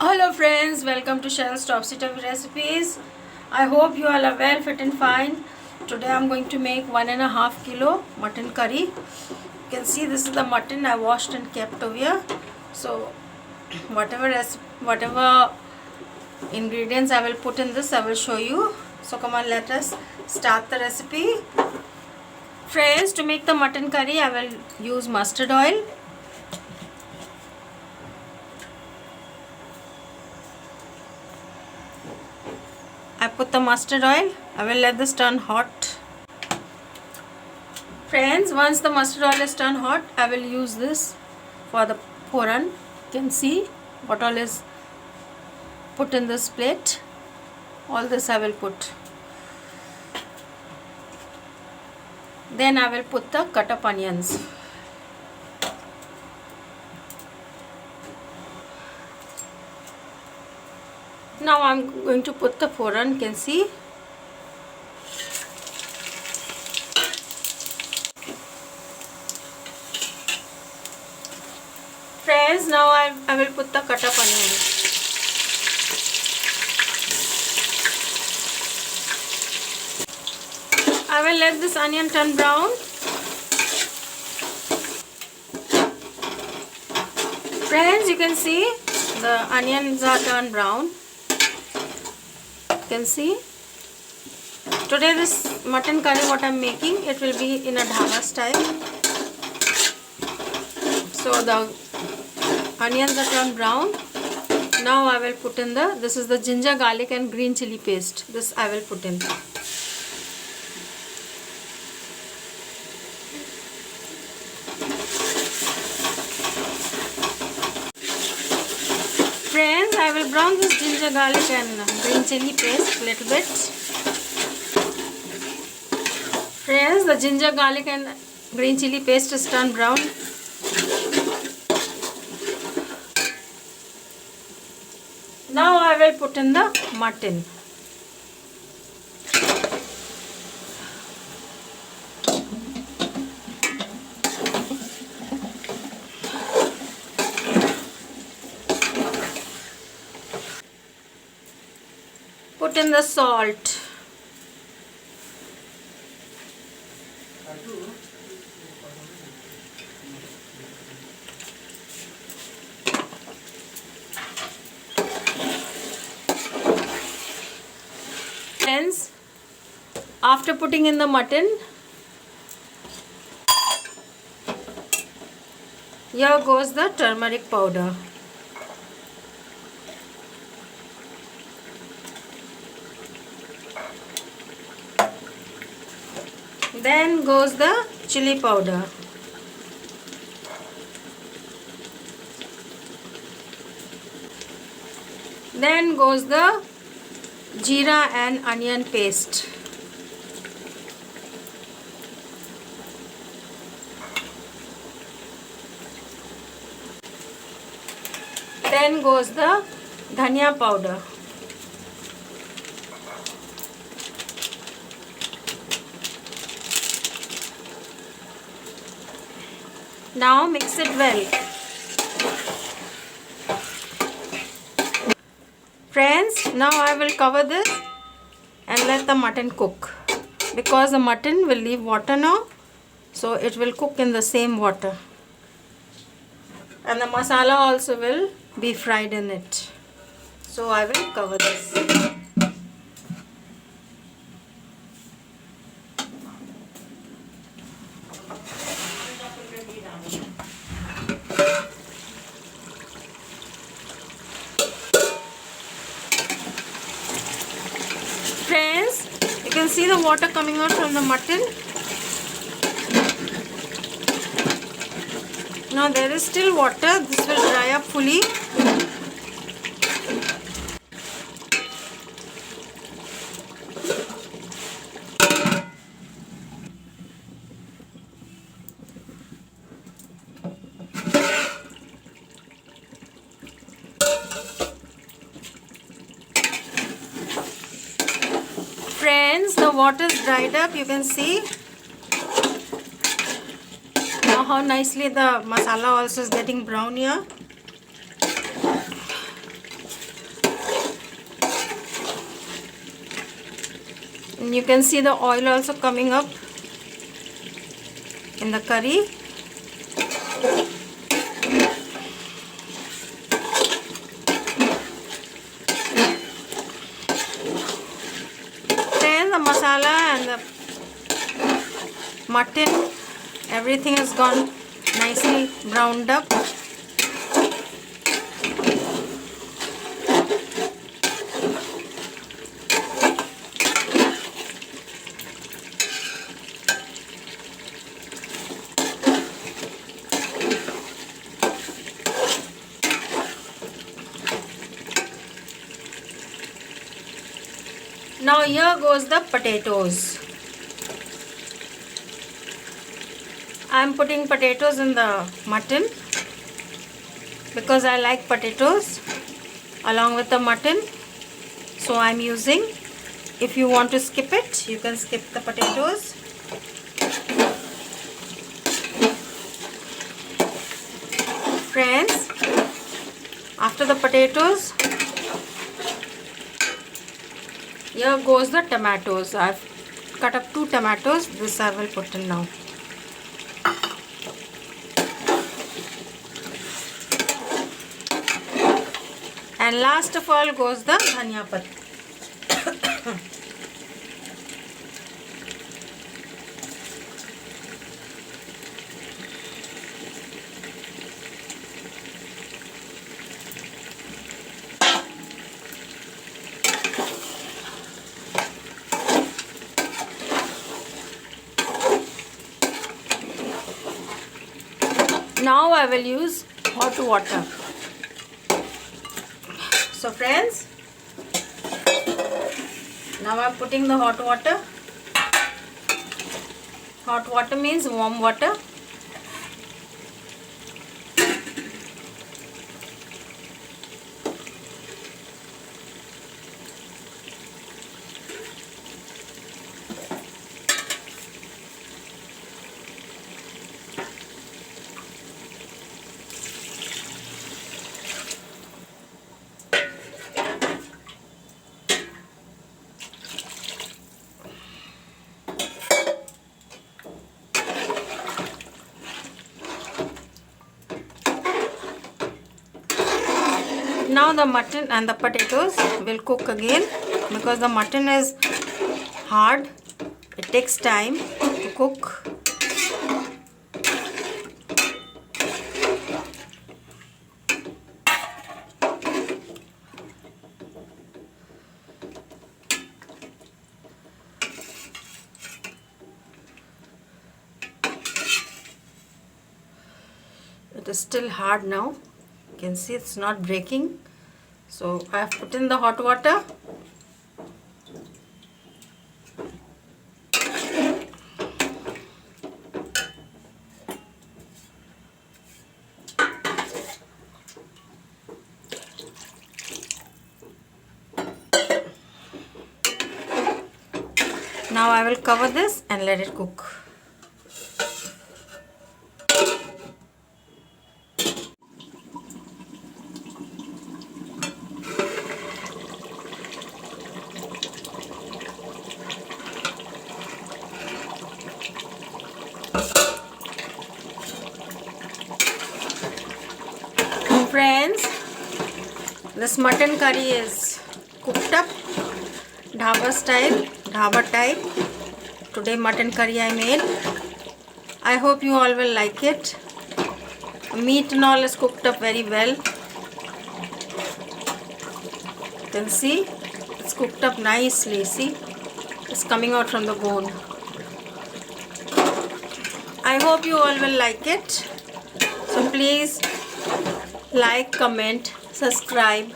Hello friends, welcome to Cheryl's Topsy Turvy Recipes. I hope you all are well, fit and fine. Today I am going to make 1.5 kilo mutton curry. You can see this is the mutton I washed and kept over here. So whatever ingredients I will put in this, I will show you. So come on, let us start the recipe. Friends, to make the mutton curry I will use mustard oil. I put the mustard oil. I will let this turn hot. Friends, once the mustard oil is turned hot, I will use this for the foran. You can see what all is put in this plate. All this I will put. Then I will put the cut up onions. Now I am going to put the foran. You can see. Friends, now I will put the cut up onions. I will let this onion turn brown. Friends, you can see the onions are turned brown. You can see. Today this mutton curry what I am making, it will be in a dhaba style. So the onions are turned brown. Now I will put in this is the ginger, garlic and green chili paste. This I will put in. Friends, I will brown this ginger, garlic and green chili paste a little bit. Friends, the ginger, garlic and green chili paste is turned brown. Now I will put in the mutton. Put in the salt. Friends, after putting in the mutton, here goes the turmeric powder. Then goes the chili powder. Then goes the jeera and onion paste. Then goes the dhania powder. Now mix it well. Friends, now I will cover this and let the mutton cook. Because the mutton will leave water now, so it will cook in the same water. And the masala also will be fried in it. So I will cover this. Friends, you can see the water coming out from the mutton. Now there is still water. This will dry up fully. Friends, the water is dried up. You can see now how nicely the masala also is getting brown here. You can see the oil also coming up in the curry. Then the masala and the mutton, everything has gone nicely browned up. Now here goes the potatoes. I am putting potatoes in the mutton because I like potatoes along with the mutton. So I am using. If you want to skip it, you can skip the potatoes. Friends, after the potatoes, here goes the tomatoes. I've cut up 2 tomatoes. This I will put in now. And last of all goes the dhania patti. Now I will use hot water. So friends, now I am putting the hot water. Hot water means warm water. Now the mutton and the potatoes will cook again because the mutton is hard. It takes time to cook. It is still hard now. You can see it's not breaking. So I have put in the hot water. Now I will cover this and let it cook. Friends, this mutton curry is cooked up, dhaba type. Today mutton curry I made. I hope you all will like it. Meat and all is cooked up very well. You can see it's cooked up nicely. See, it's coming out from the bone. I hope you all will like it. So please like, comment, subscribe.